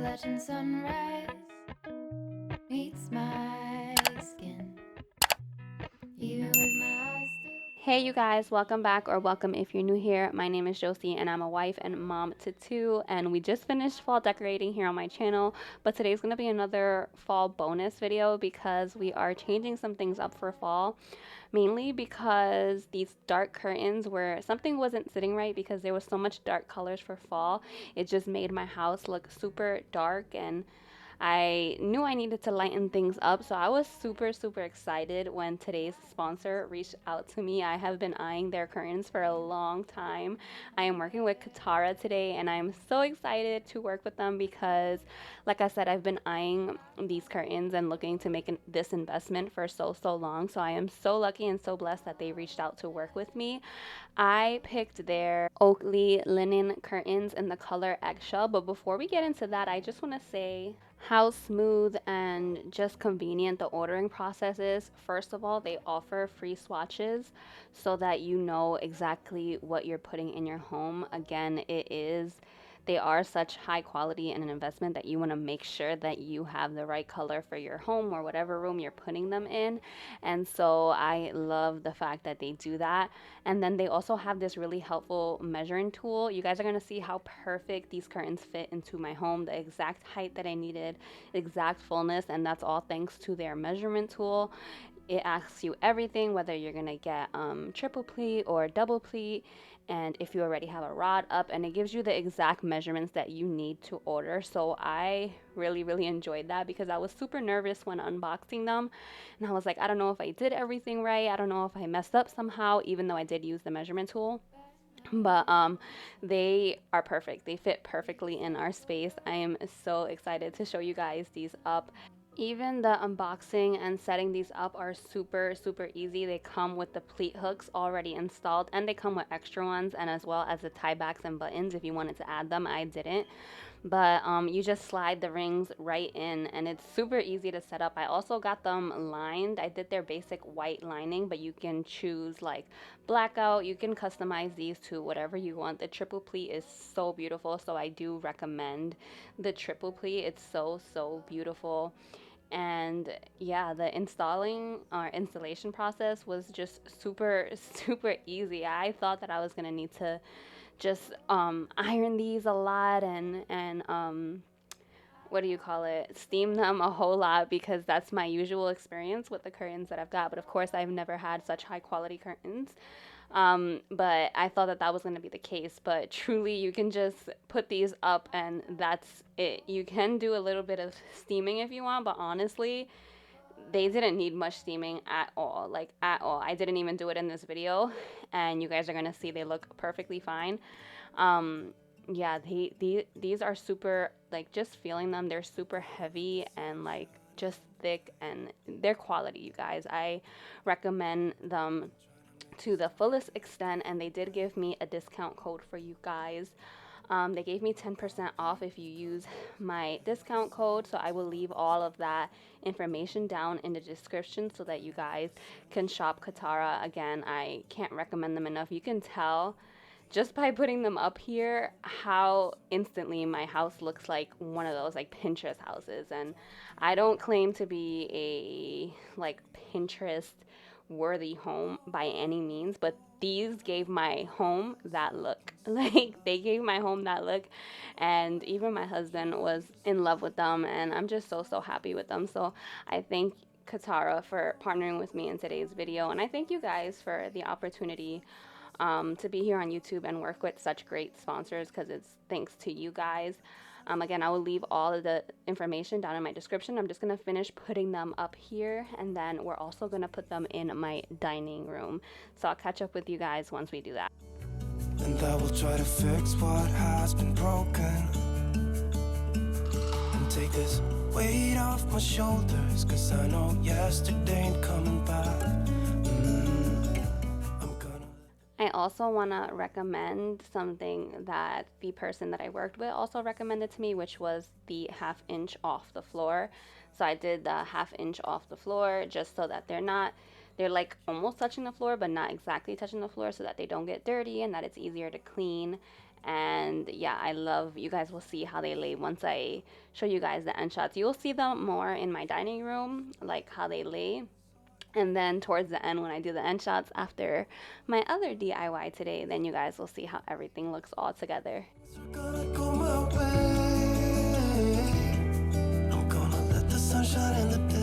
Watching sunrise meets my skin, even with my eyes still. Hey you guys, welcome back, or welcome if you're new here. My name is Josie and I'm a wife and mom to two, and we just finished fall decorating here on my channel, but today's going to be another fall bonus video because we are changing some things up for fall, mainly because these dark curtains where something wasn't sitting right because there was so much dark colors for fall. It just made my house look super dark, and I knew I needed to lighten things up, so I was super excited when today's sponsor reached out to me. I have been eyeing their curtains for a long time. I am working with Curtarra today, and I'm so excited to work with them because, like I said, I've been eyeing these curtains and looking to make this investment for so long. So I am so lucky and so blessed that they reached out to work with me. I picked their Oakley linen curtains in the color eggshell, but before we get into that, I just want to say how smooth and just convenient the ordering process is. First of all, they offer free swatches so that you know exactly what you're putting in your home. Again, they are such high quality and an investment that you want to make sure that you have the right color for your home or whatever room you're putting them in. And so I love the fact that they do that. And then they also have this really helpful measuring tool. You guys are going to see how perfect these curtains fit into my home, the exact height that I needed, exact fullness, and that's all thanks to their measurement tool. It asks you everything, whether you're gonna get triple pleat or double pleat, and if you already have a rod up, and it gives you the exact measurements that you need to order. So I really enjoyed that because I was super nervous when unboxing them, and I was like, I don't know if I did everything right, I don't know if I messed up somehow, even though I did use the measurement tool. But they are perfect. They fit perfectly in our space. I am so excited to show you guys these up. Even the unboxing and setting these up are super easy. They come with the pleat hooks already installed, and they come with extra ones, and as well as the tie backs and buttons if you wanted to add them. I didn't, but you just slide the rings right in, and it's super easy to set up. I also got them lined. I did their basic white lining, but you can choose like blackout. You can customize these to whatever you want. The triple pleat is so beautiful, so I do recommend the triple pleat. It's so beautiful. And yeah, the installation process was just super easy. I thought that I was gonna need to just iron these a lot, and what do you call it, steam them a whole lot, because that's my usual experience with the curtains that I've got. But of course, I've never had such high quality curtains. But I thought that that was going to be the case. But truly, you can just put these up and that's it. You can do a little bit of steaming if you want, but honestly, they didn't need much steaming at all. Like, at all. I didn't even do it in this video, and you guys are going to see they look perfectly fine. Um, yeah, these are super, like, just feeling them, they're super heavy and like just thick, and they're quality, you guys. I recommend them to the fullest extent, and they did give me a discount code for you guys. They gave me 10% off if you use my discount code, so I will leave all of that information down in the description so that you guys can shop Curtarra. Again, I can't recommend them enough. You can tell just by putting them up here how instantly my house looks like one of those like Pinterest houses. And I don't claim to be a like Pinterest worthy home by any means, but these gave my home that look. Like, they gave my home that look, and even my husband was in love with them, and I'm just so happy with them. So I thank Curtarra for partnering with me in today's video, and I thank you guys for the opportunity to be here on YouTube and work with such great sponsors, because it's thanks to you guys. Again, I will leave all of the information down in my description. I'm just going to finish putting them up here, and then we're also going to put them in my dining room. So I'll catch up with you guys once we do that. And I will try to fix what has been broken and take this weight off my shoulders, 'cause I know yesterday ain't coming back. I also want to recommend something that the person that I worked with also recommended to me, which was the 1/2 inch off the floor. So I did the 1/2 inch off the floor just so that they're like almost touching the floor, but not exactly touching the floor, so that they don't get dirty and that it's easier to clean. And yeah, I love, you guys will see how they lay once I show you guys the end shots. You'll see them more in my dining room, like how they lay. And then towards the end, when I do the end shots after my other DIY today, then you guys will see how everything looks all together. We're gonna go my way. I'm gonna let the sun shine in the day.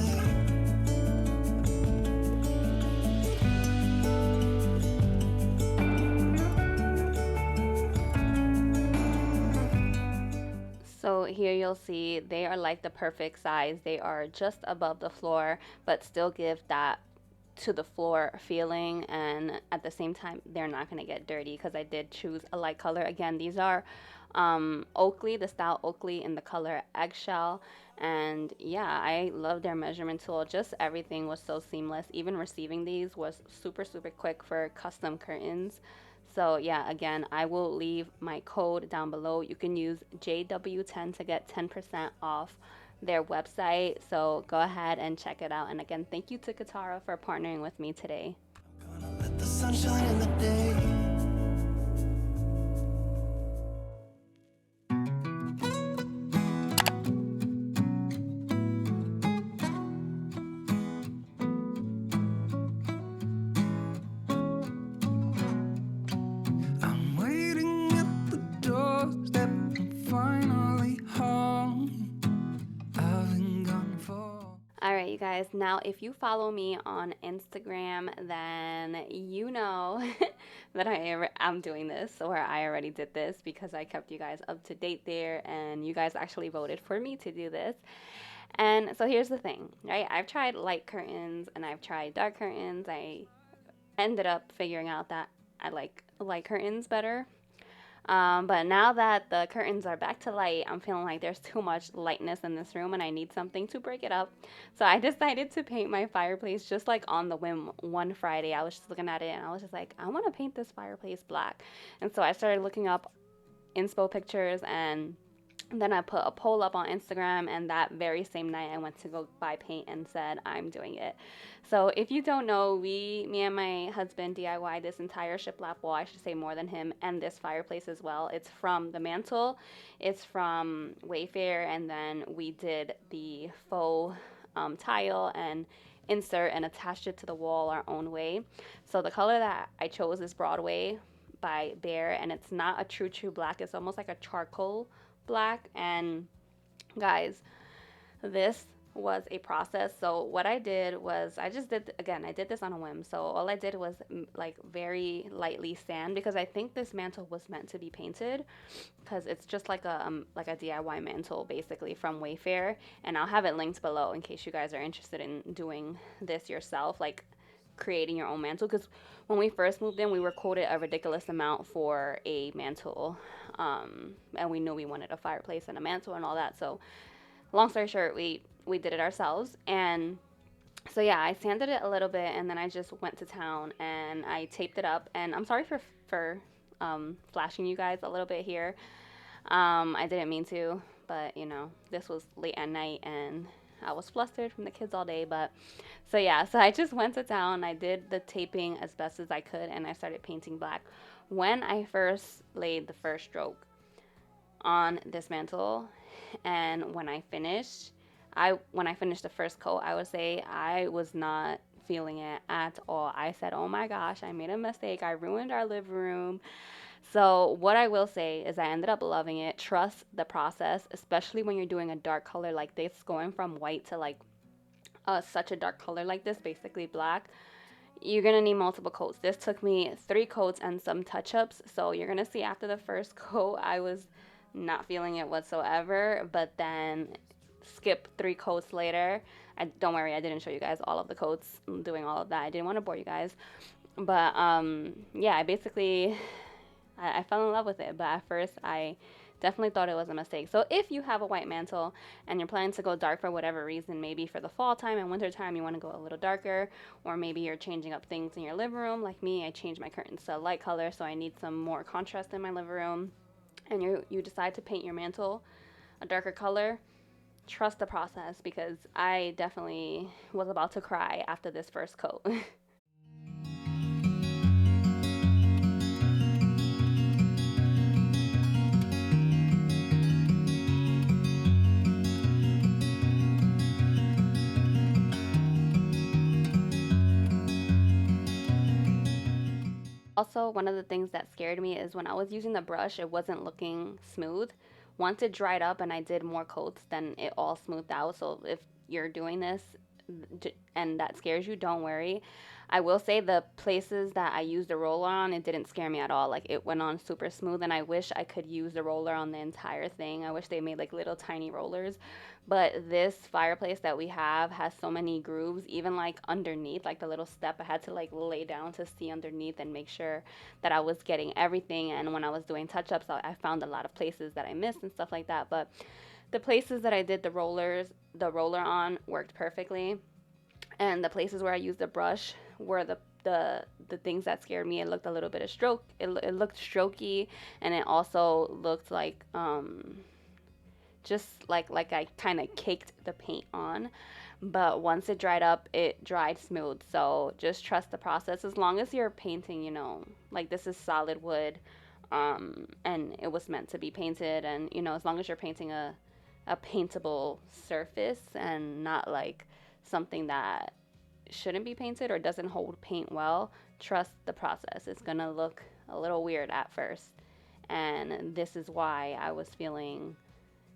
So here you'll see they are like the perfect size. They are just above the floor, but still give that to the floor feeling, and at the same time they're not going to get dirty because I did choose a light color. Again, these are Oakley, the style Oakley in the color eggshell. And yeah, I love their measurement tool. Just everything was so seamless. Even receiving these was super quick for custom curtains. So yeah, again, I will leave my code down below. You can use JW10 to get 10% off their website. So go ahead and check it out. And again, thank you to Curtarra for partnering with me today. Gonna let the sun shine in the day. I'm waiting at the doorstep. I'm finally home. I've been gone for. All right, you guys, now if you follow me on Instagram, then you know that I'm doing this, or I already did this because I kept you guys up to date there, and you guys actually voted for me to do this. And so here's the thing, right? I've tried light curtains and I've tried dark curtains. I ended up figuring out that I like light curtains better. But now that the curtains are back to light, I'm feeling like there's too much lightness in this room and I need something to break it up. So I decided to paint my fireplace just like on the whim one Friday. I was just looking at it and I was just like, I want to paint this fireplace black. And so I started looking up inspo pictures, and then I put a poll up on Instagram, and that very same night I went to go buy paint and said, I'm doing it. So if you don't know, me and my husband DIY this entire shiplap wall, I should say more than him, and this fireplace as well. It's from the mantle, it's from Wayfair, and then we did the faux tile and insert and attached it to the wall our own way. So the color that I chose is Broadway by Bear, and it's not a true black. It's almost like a charcoal black. And guys, this was a process. So what I did was I did this on a whim. So all I did was like very lightly sand, because I think this mantle was meant to be painted, because it's just like a DIY mantle basically from Wayfair, and I'll have it linked below in case you guys are interested in doing this yourself, like creating your own mantle. Because when we first moved in, we were quoted a ridiculous amount for a mantle, and we knew we wanted a fireplace and a mantle and all that. So long story short, we did it ourselves. And so yeah, I sanded it a little bit, and then I just went to town and I taped it up. And I'm sorry for flashing you guys a little bit here. I didn't mean to, but you know, this was late at night and I was flustered from the kids all day. But so yeah, so I just went to town, I did the taping as best as I could, and I started painting black. When I first laid the first stroke on this mantle, and when I finished the first coat, I would say I was not feeling it at all. I said, oh my gosh, I made a mistake. I ruined our living room. So what I will say is I ended up loving it. Trust the process, especially when you're doing a dark color like this, going from white to like such a dark color like this, basically black. You're gonna need multiple coats. This took me 3 coats and some touch-ups. So you're gonna see after the first coat, I was not feeling it whatsoever. But then skip 3 coats later. Don't worry, I didn't show you guys all of the coats, doing all of that. I didn't want to bore you guys. But yeah, I fell in love with it. But at first, I definitely thought it was a mistake. So if you have a white mantle and you're planning to go dark for whatever reason, maybe for the fall time and winter time you want to go a little darker, or maybe you're changing up things in your living room like me, I changed my curtains to a light color, so I need some more contrast in my living room, and you decide to paint your mantle a darker color, trust the process, because I definitely was about to cry after this first coat. Also, one of the things that scared me is when I was using the brush, it wasn't looking smooth. Once it dried up and I did more coats, then it all smoothed out. So if you're doing this and that scares you, don't worry. I will say the places that I used the roller on, it didn't scare me at all. Like it went on super smooth, and I wish I could use the roller on the entire thing. I wish they made like little tiny rollers. But this fireplace that we have has so many grooves, even like underneath, like the little step. I had to like lay down to see underneath and make sure that I was getting everything. And when I was doing touch ups, I found a lot of places that I missed and stuff like that. But the places that I did the roller on worked perfectly, and the places where I used the brush were the things that scared me. It looked a little bit of stroke. It looked strokey, and it also looked like just like I kind of caked the paint on. But once it dried up, it dried smooth. So just trust the process. As long as you're painting, you know, like this is solid wood, and it was meant to be painted, and you know, as long as you're painting a paintable surface and not like something that shouldn't be painted or doesn't hold paint well, trust the process. It's gonna look a little weird at first. And this is why I was feeling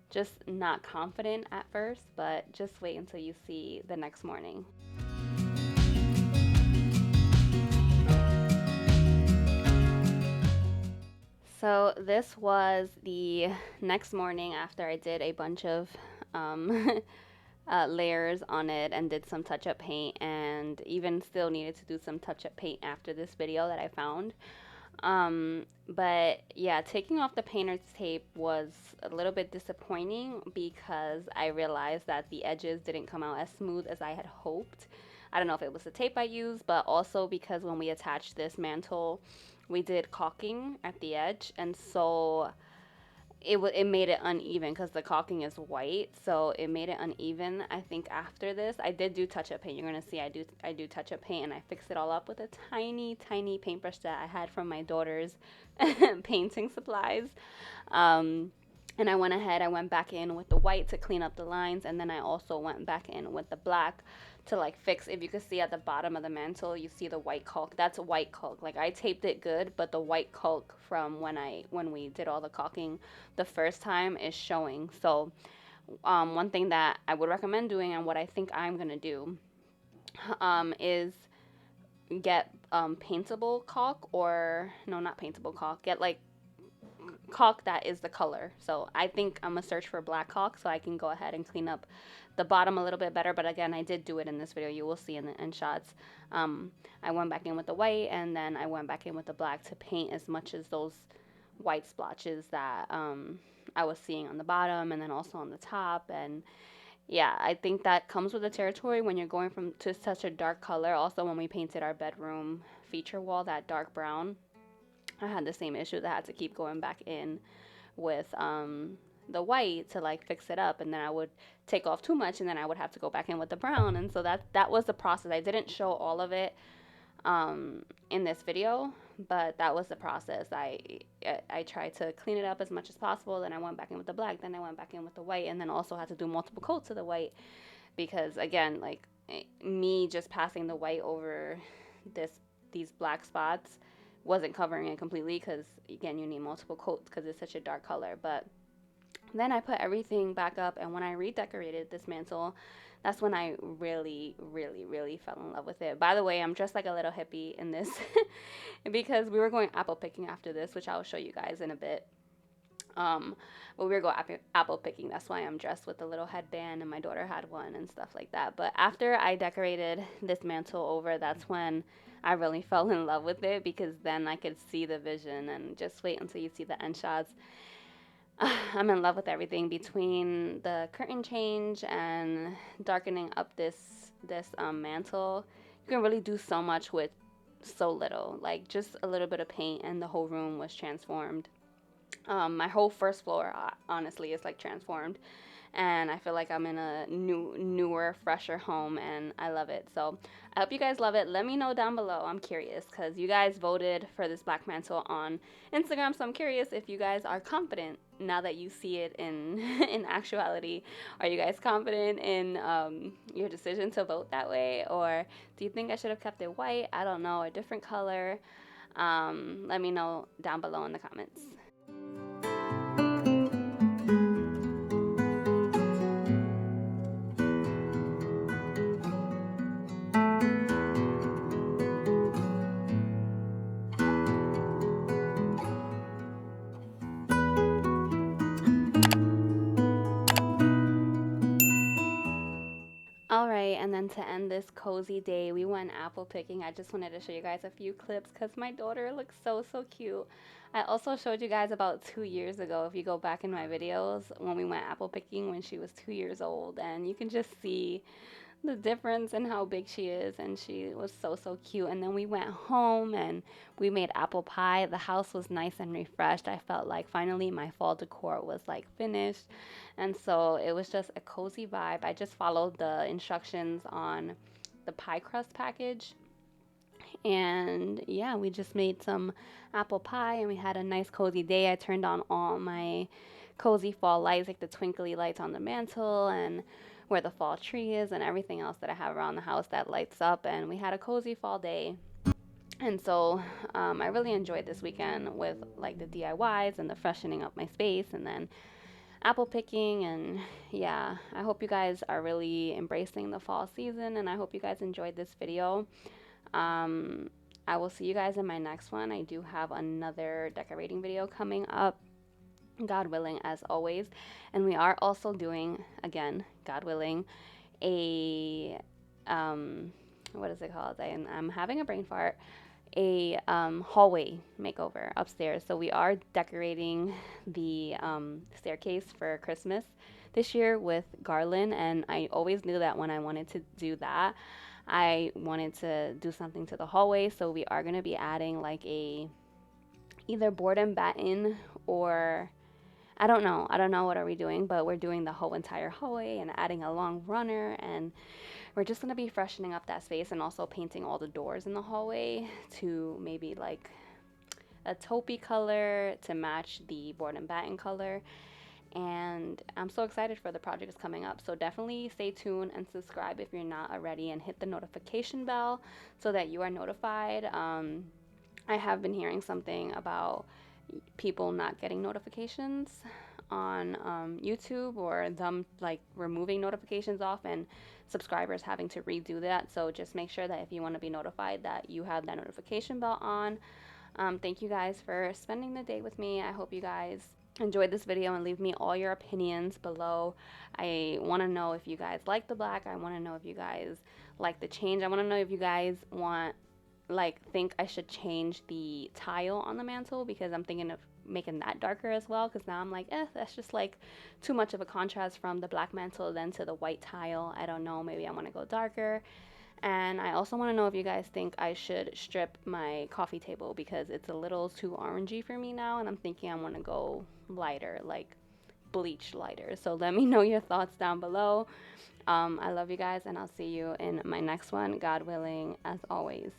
just not confident at first, but just wait until you see the next morning. So this was the next morning after I did a bunch of um, layers on it and did some touch-up paint, and even still needed to do some touch-up paint after this video that I found. But yeah, taking off the painter's tape was a little bit disappointing because I realized that the edges didn't come out as smooth as I had hoped. I don't know if it was the tape I used, but also because when we attached this mantle, we did caulking at the edge, and so it made it uneven because the caulking is white, so it made it uneven. I think after this, I did do touch-up paint. You're gonna see I do touch-up paint, and I fixed it all up with a tiny paintbrush that I had from my daughter's painting supplies. And I went ahead, I went back in with the white to clean up the lines, and then I also went back in with the black to like fix. If you could see at the bottom of the mantle, you see the white caulk. That's white caulk. Like I taped it good, but the white caulk from when we did all the caulking the first time is showing. So one thing that I would recommend doing, and what I think I'm gonna do, is get paintable caulk, or no, not paintable caulk. Get like caulk that is the color. So I think I'm gonna search for black caulk so I can go ahead and clean up the bottom a little bit better. But again, I did do it in this video. You will see in the end shots. I went back in with the white, and then I went back in with the black to paint as much as those white splotches that I was seeing on the bottom and then also on the top. And yeah, I think that comes with the territory when you're going from to such a dark color. Also, when we painted our bedroom feature wall that dark brown, I had the same issue that I had to keep going back in with the white to like fix it up, and then I would take off too much, and then I would have to go back in with the brown. And so that was the process. I didn't show all of it in this video, but that was the process. I tried to clean it up as much as possible, then I went back in with the black, then I went back in with the white, and then also had to do multiple coats of the white because again, like me just passing the white over these black spots wasn't covering it completely, because again, you need multiple coats because it's such a dark color. But then I put everything back up, and when I redecorated this mantle, that's when I really fell in love with it. By the way, I'm dressed like a little hippie in this because we were going apple picking after this, which I'll show you guys in a bit. But we were going apple picking. That's why I'm dressed with a little headband, and my daughter had one and stuff like that. But after I decorated this mantle over, that's when I really fell in love with it, because then I could see the vision. And just wait until you see the end shots. I'm in love with everything between the curtain change and darkening up this mantle. You can really do so much with so little, like just a little bit of paint, and the whole room was transformed. My whole first floor, honestly, is like transformed, and I feel like I'm in a newer, fresher home, and I love it. So I hope you guys love it. Let me know down below. I'm curious because you guys voted for this black mantle on Instagram, so I'm curious if you guys are confident now that you see it in in actuality. Are you guys confident in your decision to vote that way, or do you think I should have kept it white? I don't know, a different color. Let me know down below in the comments. All right, and then to end this cozy day, we went apple picking. I just wanted to show you guys a few clips because my daughter looks so, so cute. I also showed you guys about 2 years ago, if you go back in my videos, when we went apple picking when she was 2 years old, and you can just see the difference in how big she is, and she was so, so cute. And then we went home and we made apple pie. The house was nice and refreshed. I felt like finally my fall decor was like finished, and so it was just a cozy vibe. I just followed the instructions on the pie crust package, and yeah, we just made some apple pie and we had a nice cozy day. I turned on all my cozy fall lights, like the twinkly lights on the mantle and where the fall tree is and everything else that I have around the house that lights up, and we had a cozy fall day. And so I really enjoyed this weekend with like the DIYs and the freshening up my space and then apple picking. And yeah, I hope you guys are really embracing the fall season, and I hope you guys enjoyed this video. I will see you guys in my next one. I do have another decorating video coming up, God willing, as always. And we are also doing, again, God willing, a, what is it called? I'm having a brain fart. A hallway makeover upstairs. So we are decorating the staircase for Christmas this year with garland, and I always knew that when I wanted to do that, I wanted to do something to the hallway. So we are going to be adding like a either board and batten, or I don't know. I don't know what are we doing, but we're doing the whole entire hallway and adding a long runner, and we're just going to be freshening up that space and also painting all the doors in the hallway to maybe like a taupey color to match the board and batten color. And I'm so excited for the projects coming up. So definitely stay tuned and subscribe if you're not already, and hit the notification bell so that you are notified. I have been hearing something about people not getting notifications on YouTube, or them like removing notifications off and subscribers having to redo that. So just make sure that if you want to be notified that you have that notification bell on. Thank you guys for spending the day with me. I hope you guys enjoyed this video, and leave me all your opinions below. I want to know if you guys like the black. I want to know if you guys like the change. I want to know if you guys think I should change the tile on the mantle, because I'm thinking of making that darker as well, because now I'm like, that's just like too much of a contrast from the black mantle then to the white tile. I don't know, maybe I want to go darker. And I also want to know if you guys think I should strip my coffee table, because it's a little too orangey for me now, and I'm thinking I want to go lighter, like bleach lighter. So let me know your thoughts down below. I love you guys, and I'll see you in my next one, God willing, as always.